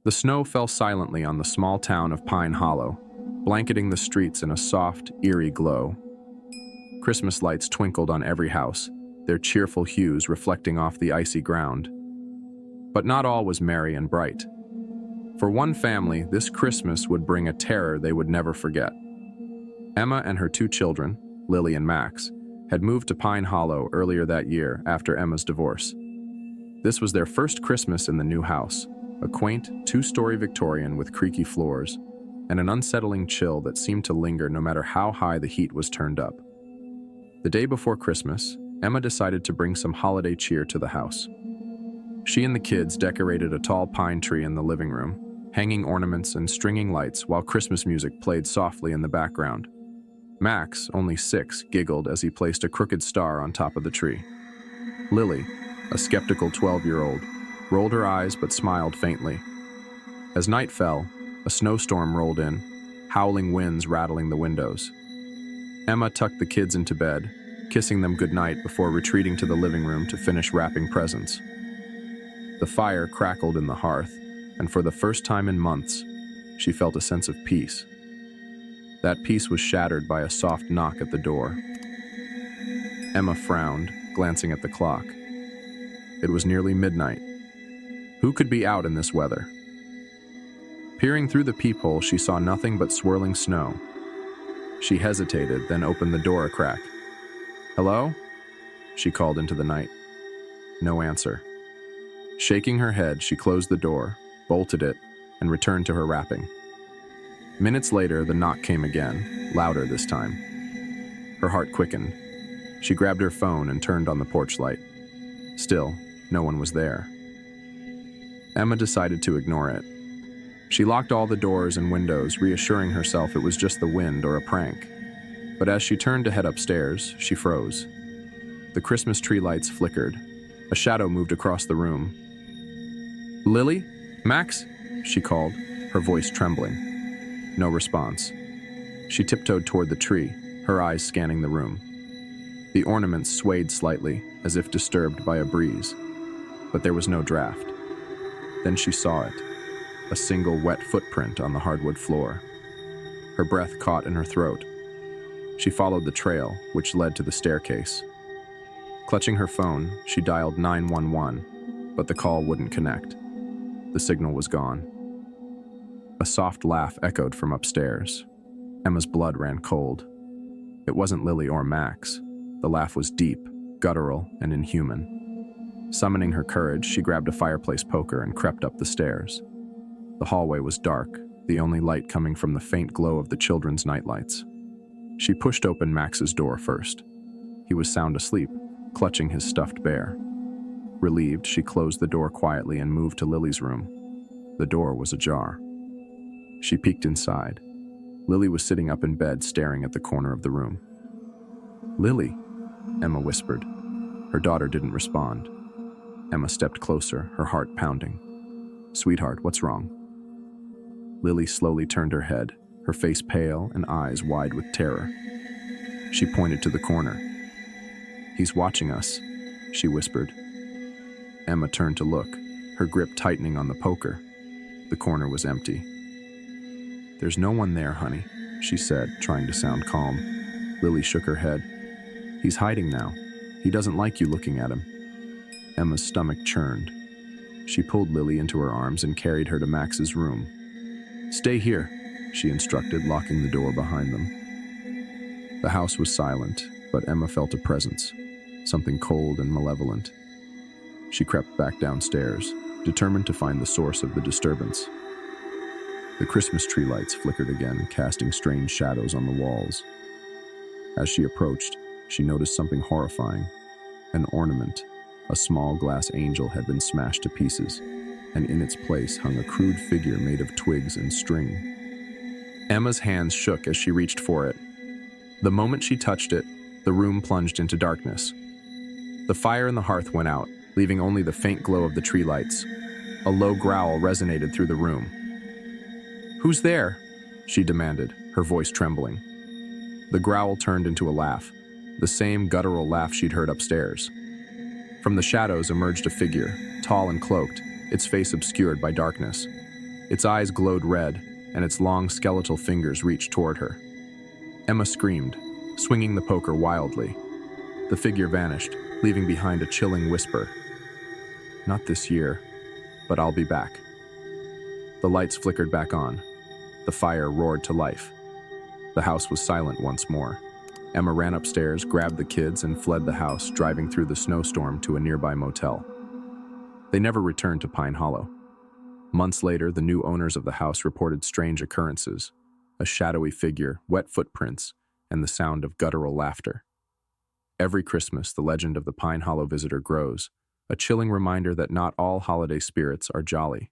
The snow fell silently on the small town of Pine Hollow, blanketing the streets in a soft, eerie glow. Christmas lights twinkled on every house, their cheerful hues reflecting off the icy ground. But not all was merry and bright. For one family, this Christmas would bring a terror they would never forget. Emma and her two children, Lily and Max, had moved to Pine Hollow earlier that year after Emma's divorce. This was their first Christmas in the new house, a quaint, two-story Victorian with creaky floors, and an unsettling chill that seemed to linger no matter how high the heat was turned up. The day before Christmas, Emma decided to bring some holiday cheer to the house. She and the kids decorated a tall pine tree in the living room, hanging ornaments and stringing lights while Christmas music played softly in the background. Max, only 6, giggled as he placed a crooked star on top of the tree. Lily, a skeptical 12-year-old, rolled her eyes but smiled faintly. As night fell, a snowstorm rolled in, howling winds rattling the windows. Emma tucked the kids into bed, kissing them goodnight before retreating to the living room to finish wrapping presents. The fire crackled in the hearth, and for the first time in months, she felt a sense of peace. That peace was shattered by a soft knock at the door. Emma frowned, glancing at the clock. It was nearly midnight. Who could be out in this weather? Peering through the peephole, she saw nothing but swirling snow. She hesitated, then opened the door a crack. "Hello?" she called into the night. No answer. Shaking her head, she closed the door, bolted it, and returned to her wrapping. Minutes later, the knock came again, louder this time. Her heart quickened. She grabbed her phone and turned on the porch light. Still, no one was there. Emma decided to ignore it. She locked all the doors and windows, reassuring herself it was just the wind or a prank. But as she turned to head upstairs, she froze. The Christmas tree lights flickered. A shadow moved across the room. "Lily? Max?" she called, her voice trembling. No response. She tiptoed toward the tree, her eyes scanning the room. The ornaments swayed slightly, as if disturbed by a breeze, but there was no draft. Then she saw it, a single wet footprint on the hardwood floor. Her breath caught in her throat. She followed the trail, which led to the staircase. Clutching her phone, she dialed 911, but the call wouldn't connect. The signal was gone. A soft laugh echoed from upstairs. Emma's blood ran cold. It wasn't Lily or Max. The laugh was deep, guttural, and inhuman. Summoning her courage, she grabbed a fireplace poker and crept up the stairs. The hallway was dark, the only light coming from the faint glow of the children's nightlights. She pushed open Max's door first. He was sound asleep, clutching his stuffed bear. Relieved, she closed the door quietly and moved to Lily's room. The door was ajar. She peeked inside. Lily was sitting up in bed, staring at the corner of the room. "Lily," Emma whispered. Her daughter didn't respond. Emma stepped closer, her heart pounding. "Sweetheart, what's wrong?" Lily slowly turned her head, her face pale and eyes wide with terror. She pointed to the corner. "He's watching us," she whispered. Emma turned to look, her grip tightening on the poker. The corner was empty. "There's no one there, honey," she said, trying to sound calm. Lily shook her head. "He's hiding now. He doesn't like you looking at him." Emma's stomach churned. She pulled Lily into her arms and carried her to Max's room. "Stay here," she instructed, locking the door behind them. The house was silent, but Emma felt a presence, something cold and malevolent. She crept back downstairs, determined to find the source of the disturbance. The Christmas tree lights flickered again, casting strange shadows on the walls. As she approached, she noticed something horrifying. An ornament, a small glass angel, had been smashed to pieces, and in its place hung a crude figure made of twigs and string. Emma's hands shook as she reached for it. The moment she touched it, the room plunged into darkness. The fire in the hearth went out, leaving only the faint glow of the tree lights. A low growl resonated through the room. "Who's there?" she demanded, her voice trembling. The growl turned into a laugh, the same guttural laugh she'd heard upstairs. From the shadows emerged a figure, tall and cloaked, its face obscured by darkness. Its eyes glowed red, and its long skeletal fingers reached toward her. Emma screamed, swinging the poker wildly. The figure vanished, leaving behind a chilling whisper. "Not this year, but I'll be back." The lights flickered back on. The fire roared to life. The house was silent once more. Emma ran upstairs, grabbed the kids, and fled the house, driving through the snowstorm to a nearby motel. They never returned to Pine Hollow. Months later, the new owners of the house reported strange occurrences: a shadowy figure, wet footprints, and the sound of guttural laughter. Every Christmas, the legend of the Pine Hollow visitor grows, a chilling reminder that not all holiday spirits are jolly.